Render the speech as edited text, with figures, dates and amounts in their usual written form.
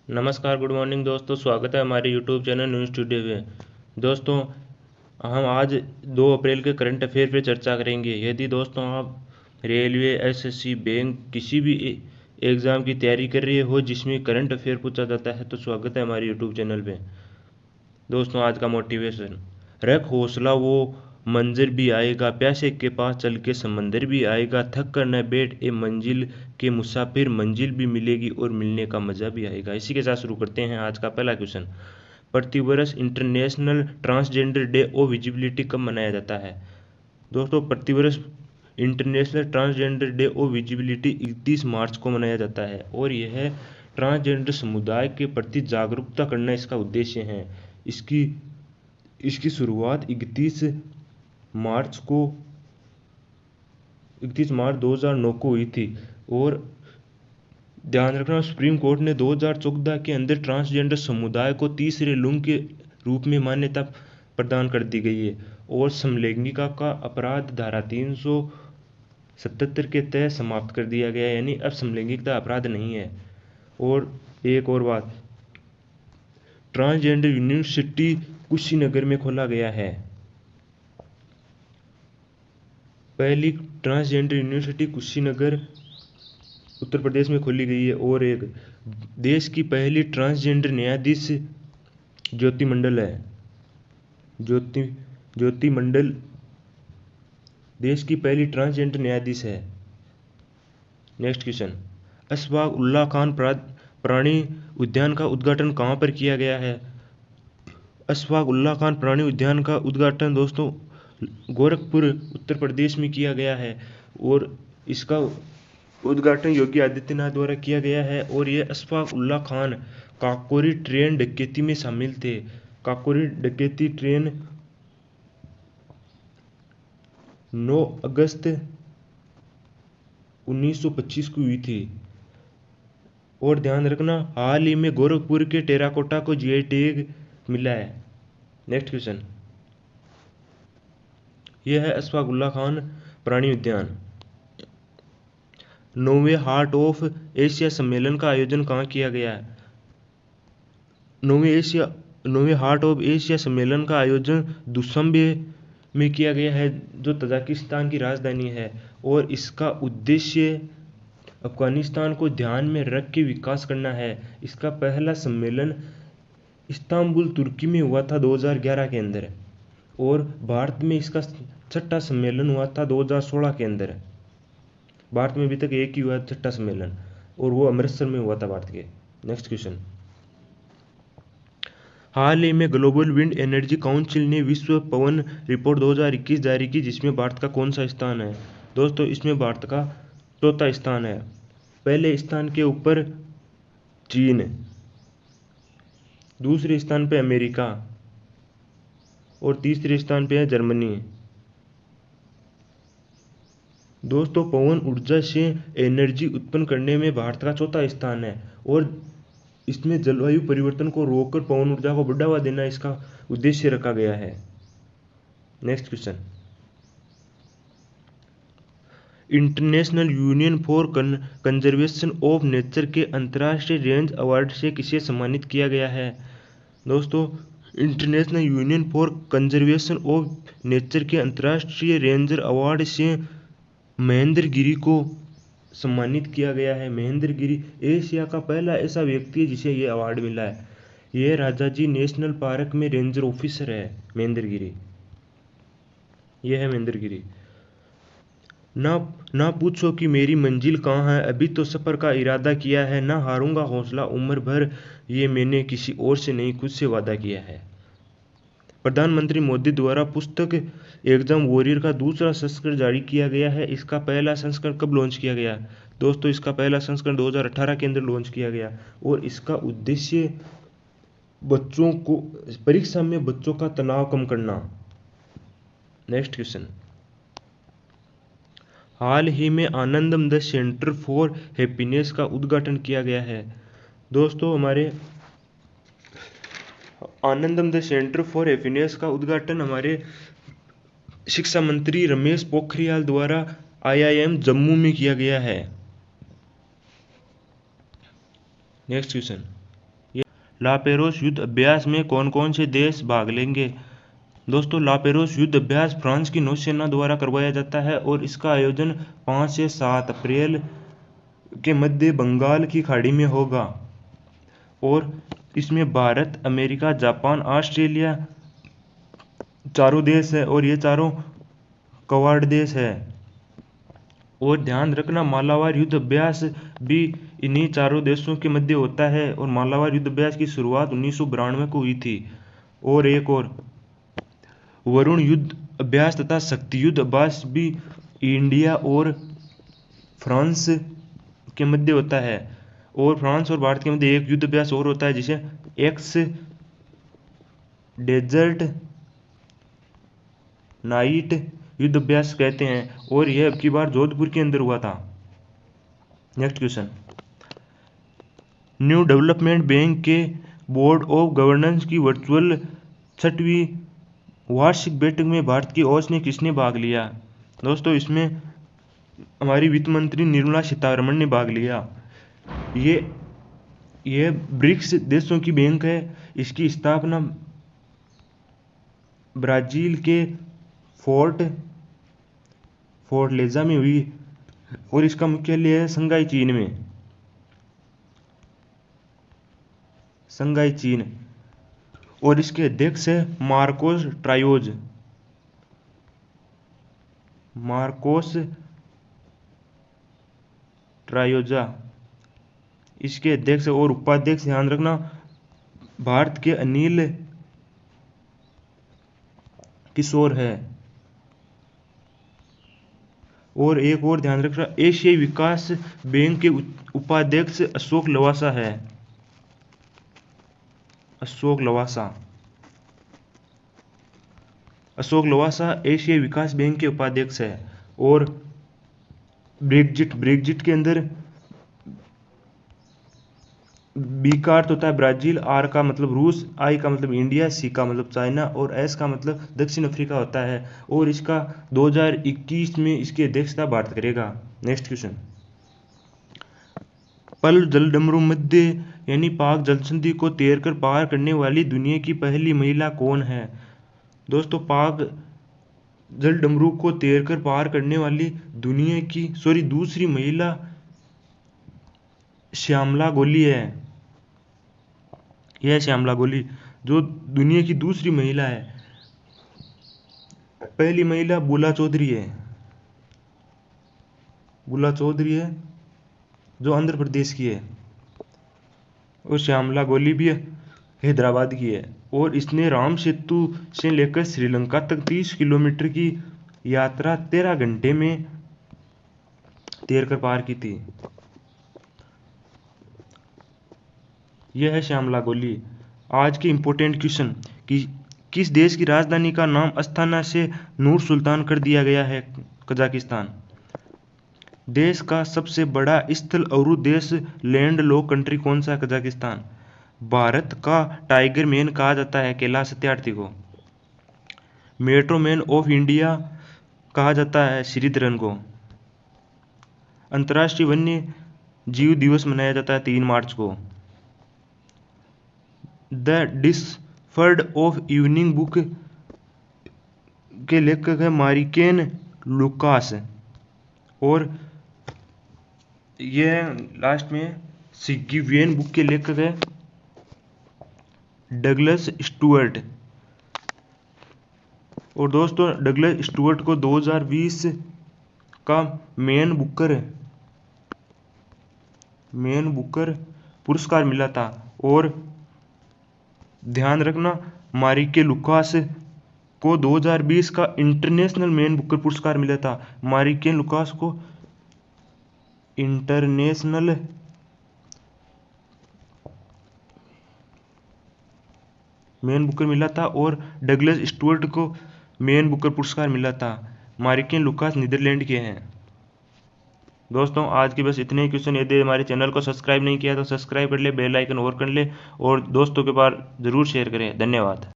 नमस्कार, good morning दोस्तों। स्वागत है हमारे यूट्यूब चैनल न्यूज़ स्टूडियो में। दोस्तों, हम आज 2 अप्रैल के करंट अफेयर पे चर्चा करेंगे। यदि दोस्तों आप रेलवे, एसएससी, बैंक किसी भी एग्ज़ाम की तैयारी कर रहे हो जिसमें करंट अफेयर पूछा जाता है तो स्वागत है हमारे यूट्यूब चैनल पे। दोस्तों, आज का मोटिवेशन, रख हौसला वो मंजर भी आएगा, प्यासे के पास चल के समंदर भी आएगा, थक कर न बैठ ए मंजिल के मुसाफिर, मंजिल भी मिलेगी और मिलने का मज़ा भी आएगा। इसी के साथ शुरू करते हैं आज का पहला क्वेश्चन। प्रतिवर्ष इंटरनेशनल ट्रांसजेंडर डे और विजिबिलिटी कब मनाया जाता है? दोस्तों, प्रतिवर्ष इंटरनेशनल ट्रांसजेंडर डे और विजिबिलिटी 31 मार्च को मनाया जाता है और यह ट्रांसजेंडर समुदाय के प्रति जागरूकता करना इसका उद्देश्य है। इसकी इसकी शुरुआत 31 मार्च 2009 को हुई थी और ध्यान रखना, सुप्रीम कोर्ट ने 2014 के अंदर ट्रांसजेंडर समुदाय को तीसरे लिंग के रूप में मान्यता प्रदान कर दी गई है और समलैंगिकता का अपराध धारा 377 के तहत समाप्त कर दिया गया है, यानी अब समलैंगिकता अपराध नहीं है। और एक और बात, ट्रांसजेंडर यूनिवर्सिटी कुशीनगर में खोला गया है। पहली ट्रांसजेंडर यूनिवर्सिटी कुशीनगर उत्तर प्रदेश में खोली गई है। और एक, देश की पहली ट्रांसजेंडर न्यायाधीश ज्योति मंडल है। ज्योति मंडल देश की पहली ट्रांसजेंडर न्यायाधीश है। नेक्स्ट क्वेश्चन, अशफाक उल्लाह खान प्राणी उद्यान का उद्घाटन कहाँ पर किया गया है? अशफाक उल्लाह खान प्राणी उद्यान का उद्घाटन दोस्तों गोरखपुर उत्तर प्रदेश में किया गया है और इसका उद्घाटन योगी आदित्यनाथ द्वारा किया गया है। और ये अशफाक उल्लाह खान काकोरी ट्रेन डकैती में शामिल थे। काकोरी डकैती ट्रेन 9 अगस्त 1925 को हुई थी। और ध्यान रखना, हाल ही में गोरखपुर के टेराकोटा को जीआई टैग मिला है। नेक्स्ट क्वेश्चन, यह है अशफाक उल्लाह खान प्राणी उद्यान। 9वें हार्ट ऑफ एशिया सम्मेलन का आयोजन कहाँ किया गया है? 9वें हार्ट ऑफ एशिया सम्मेलन का आयोजन दुशांबे में किया गया है, जो तजाकिस्तान की राजधानी है। और इसका उद्देश्य अफगानिस्तान को ध्यान में रख के विकास करना है। इसका पहला सम्मेलन इस्तांबुल तुर्की में हुआ था 2011 के अंदर और भारत में इसका 6ठा सम्मेलन हुआ था 2016 के अंदर। भारत में अभी तक एक ही हुआ 6ठा सम्मेलन और वो अमृतसर में हुआ था भारत के। नेक्स्ट क्वेश्चन, हाल ही में ग्लोबल विंड एनर्जी काउंसिल ने विश्व पवन रिपोर्ट 2021 जारी की, जिसमें भारत का कौन सा स्थान है? दोस्तों, इसमें भारत का चौथा स्थान है। पहले स्थान के ऊपर चीन, दूसरे स्थान पे अमेरिका और तीसरे स्थान पे है जर्मनी। दोस्तों, पवन ऊर्जा से एनर्जी उत्पन्न करने में भारत का चौथा स्थान है और इसमें जलवायु परिवर्तन को रोककर पवन ऊर्जा को बढ़ावा देना इसका उद्देश्य रखा गया है। Next question, international union for conservation of nature के अंतर्राष्ट्रीय रेंज अवार्ड से किसे सम्मानित किया गया है? दोस्तों, international union for conservation of nature के अंतर्राष्ट्रीय रेंजर अवार्ड से महेंद्र गिरी को सम्मानित किया गया है। महेंद्र गिरी एशिया का पहला ऐसा व्यक्ति है जिसे ये अवार्ड मिला है। यह राजाजी नेशनल पार्क में रेंजर ऑफिसर है महेंद्र गिरी। यह है महेंद्र गिरी। ना पूछो कि मेरी मंजिल कहाँ है, अभी तो सफ़र का इरादा किया है, ना हारूंगा हौसला उम्र भर, ये मैंने किसी और से नहीं खुद से वादा किया है। प्रधानमंत्री मोदी द्वारा पुस्तक एग्जाम वॉरियर का दूसरा संस्करण जारी किया गया है। इसका पहला संस्करण कब लॉन्च किया गया? दोस्तों, इसका पहला संस्करण 2018 के अंदर लॉन्च किया गया और इसका उद्देश्य बच्चों को परीक्षा में बच्चों का तनाव कम करना। नेक्स्ट क्वेश्चन, हाल ही में आनंदम द सेंटर फॉर हैप्पीनेस का उद्घाटन किया गया है। दोस्तों, हमारे आनंदम द सेंटर फॉर हैप्पीनेस का उद्घाटन हमारे शिक्षा मंत्री रमेश पोखरियाल द्वारा IIM जम्मू में किया गया है। नेक्स्ट क्वेश्चन, लापेरोस युद्ध अभ्यास में कौन कौन से देश भाग लेंगे? दोस्तों, लापेरोस युद्ध अभ्यास फ्रांस की नौसेना द्वारा करवाया जाता है और इसका आयोजन 5 से 7 अप्रैल के मध्य बंगाल की खाड़ी में होगा और इसमें भारत, अमेरिका, जापान, ऑस्ट्रेलिया चारों देश है और ये चारों क्वाड देश है। और ध्यान रखना, मालाबार युद्ध अभ्यास भी इन्हीं चारों देशों के मध्य होता है और मालाबार युद्ध अभ्यास की शुरुआत 1992 को हुई थी। और एक और वरुण युद्ध अभ्यास तथा शक्ति युद्ध अभ्यास भी इंडिया और फ्रांस के मध्य होता है। और फ्रांस और भारत के मध्य एक युद्ध अभ्यास और होता है जिसे एक्स डेजर्ट नाइट युद्ध अभ्यास कहते हैं और यह अब की बार जोधपुर के अंदर हुआ था। Next question, new development bank के बोर्ड ऑफ गवर्नेंस की वर्चुअल 6वीं वार्षिक बैठक में भारत की ओर से किसने भाग लिया? दोस्तों, इसमें हमारी वित्त मंत्री निर्मला सीतारमण ने भाग लिया। ये ब्रिक्स देशों की बैंक है। इसकी स्थापना ब्राजील के फोर्टलेजा में हुई और इसका मुख्यालय है शंघाई, चीन में। शंघाई, चीन। और इसके अध्यक्ष है मार्कोस ट्रायोजा इसके अध्यक्ष और उपाध्यक्ष ध्यान रखना भारत के अनिल किशोर है। और एक और ध्यान रखना, एशियाई विकास बैंक के उपाध्यक्ष अशोक लवासा है। अशोक लवासा एशियाई विकास बैंक के उपाध्यक्ष है। और ब्रेग्जिट के अंदर बी का अर्थ होता है ब्राजील, आर का मतलब रूस, आई का मतलब इंडिया, सी का मतलब चाइना और एस का मतलब दक्षिण अफ्रीका होता है। और इसका 2021 में इसकी अध्यक्षता भारत करेगा। नेक्स्ट क्वेश्चन, पल जलडमरू मध्य यानी पाक जलसंधि को तैरकर पार करने वाली दुनिया की पहली महिला कौन है? दोस्तों, पाक जलडमरू को तैरकर पार करने वाली दुनिया की दूसरी महिला श्यामला गोली है। यह श्यामला गोली जो दुनिया की दूसरी महिला है। पहली महिला बुला चौधरी है जो आंध्र प्रदेश की है और श्यामला गोली भी हैदराबाद की है। और इसने राम सेतु से लेकर श्रीलंका तक 30 किलोमीटर की यात्रा 13 घंटे में तैरकर पार की थी। यह है श्यामला गोली। आज के इम्पोर्टेंट क्वेश्चन कि किस देश की राजधानी का नाम अस्ताना से नूर सुल्तान कर दिया गया है? कजाकिस्तान। देश का सबसे बड़ा स्थल अवरुद्ध देश लैंड लॉक कंट्री कौन सा है? कजाकिस्तान। भारत का टाइगर मैन कहा जाता है कैलाश सत्यार्थी को। मेट्रो मैन ऑफ इंडिया कहा जाता है श्रीधरन को। अंतर्राष्ट्रीय वन्य जीव दिवस मनाया जाता है 3 मार्च को। The discovered of evening book के लेखक है मारिकेन लुकास। और यह लास्ट में सिगिवेन बुक के लेखक है डगलस स्टुअर्ट। और दोस्तों, डगलस स्टुअर्ट को 2020 का मैन बुकर पुरस्कार मिला था। और ध्यान रखना, मारिके लुकास को 2020 का इंटरनेशनल मैन बुकर पुरस्कार मिला था। मारिके लुकास को इंटरनेशनल मैन बुकर मिला था और डगलस स्टुअर्ट को मैन बुकर पुरस्कार मिला था। मारिके लुकास नीदरलैंड के हैं। दोस्तों, आज की बस इतने ही क्वेश्चन। यदि हमारे चैनल को सब्सक्राइब नहीं किया तो सब्सक्राइब कर ले, बेल आइकन और कर ले और दोस्तों के पास ज़रूर शेयर करें। धन्यवाद।